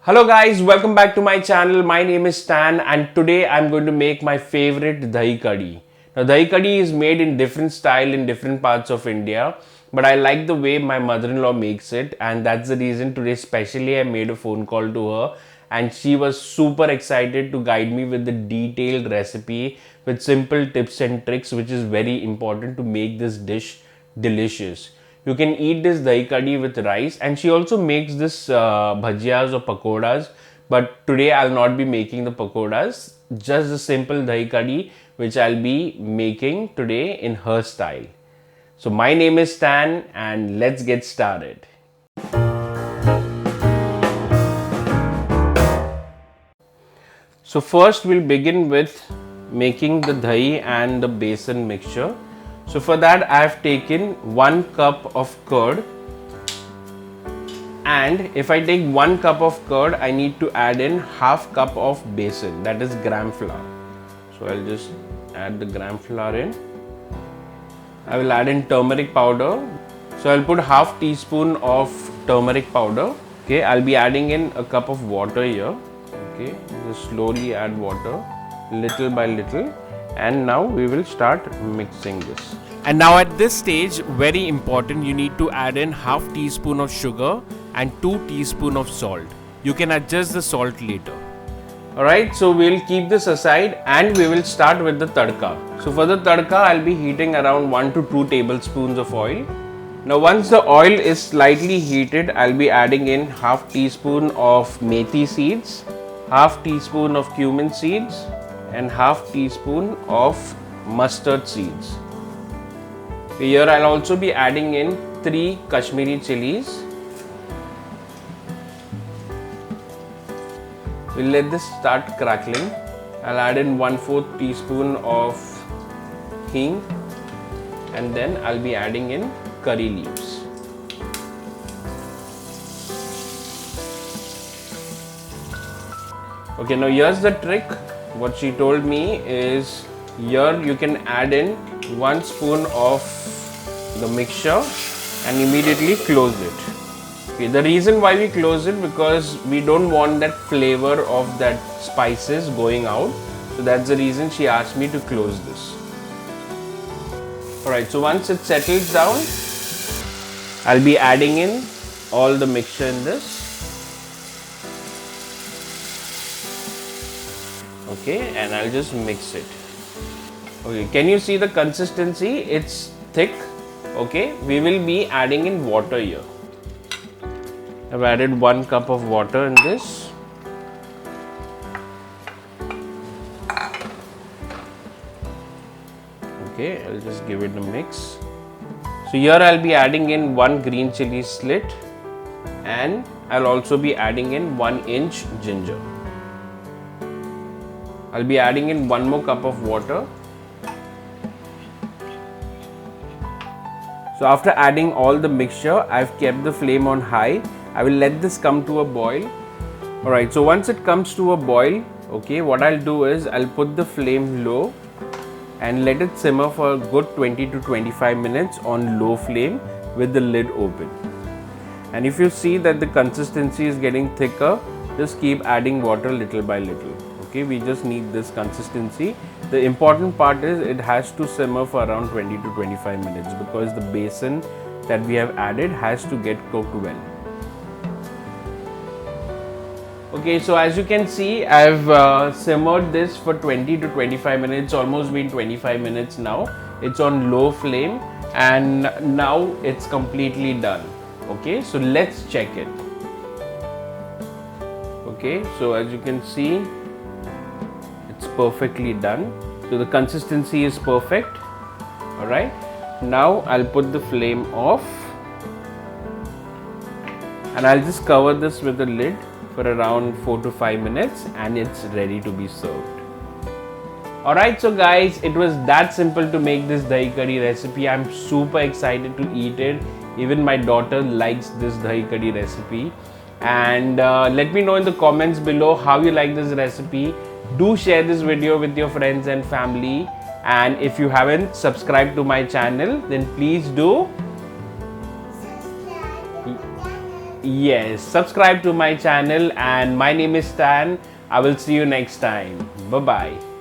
Hello guys, welcome back to my channel. My name is Stan and today I'm going to make my favorite Dahi Kadi. Now Dahi Kadi is made in different style in different parts of India, but I like the way my mother-in-law makes it, and that's the reason today specially I made a phone call to her and she was super excited to guide me with the detailed recipe with simple tips and tricks, which is very important to make this dish delicious. You can eat this dahi kadi with rice, and she also makes this bhajias or pakoras, but today I'll not be making the pakoras, just the simple dahi kadi which I'll be making today in her style. So my name is Stan and let's get started. So first we'll begin with making the dahi and the besan mixture. So for that I have taken 1 cup of curd, and if I take 1 cup of curd I need to add in half cup of besan, that is gram flour. So I'll just add the gram flour in. I will add in turmeric powder. So I'll put half teaspoon of turmeric powder. Okay, I'll be adding in a cup of water here. Okay, just slowly add water little by little, and now we will start mixing this. And now at this stage, very important, you need to add in half teaspoon of sugar and 2 teaspoon of salt. You can adjust the salt later. Alright, so we'll keep this aside and we will start with the tadka. So for the tadka, I'll be heating around 1 to 2 tablespoons of oil. Now once the oil is slightly heated, I'll be adding in half teaspoon of methi seeds, half teaspoon of cumin seeds, and half teaspoon of mustard seeds. Here I'll also be adding in 3 Kashmiri chilies. We'll let this start crackling. I'll add in 1/4 teaspoon of hing, and then I'll be adding in curry leaves. Okay, now here's the trick. What she told me is here you can add in 1 spoon of the mixture and immediately close it. Okay, the reason why we close it, because we don't want that flavor of that spices going out. So that's the reason she asked me to close this. Alright, so once it settles down, I'll be adding in all the mixture in this. Okay, and I'll just mix it. Okay, can you see the consistency? It's thick. Okay, we will be adding in water here. I've added 1 cup of water in this. Okay, I'll just give it a mix. So here I'll be adding in 1 green chili slit, and I'll also be adding in 1 inch ginger. I'll be adding in 1 more cup of water. So after adding all the mixture, I've kept the flame on high. I will let this come to a boil. Alright, so once it comes to a boil, okay, what I'll do is I'll put the flame low and let it simmer for a good 20 to 25 minutes on low flame with the lid open. And if you see that the consistency is getting thicker, just keep adding water little by little. Okay, we just need this consistency. The important part is it has to simmer for around 20 to 25 minutes because the besan that we have added has to get cooked well. Okay, so as you can see, I've simmered this for 20 to 25 minutes, almost been 25 minutes now. It's on low flame and now it's completely done. Okay, so let's check it. Okay, so as you can see, it's perfectly done. So the consistency is perfect. Alright, now I'll put the flame off and I'll just cover this with the lid for around 4 to 5 minutes and it's ready to be served. Alright, so guys, it was that simple to make this dahi kadi recipe. I'm super excited to eat it. Even my daughter likes this dahi kadi recipe. And let me know in the comments below how you like this recipe. Do share this video with your friends and family. And if you haven't subscribed to my channel, then please do. Yes, subscribe to my channel, and my name is Stan. I will see you next time. Bye bye.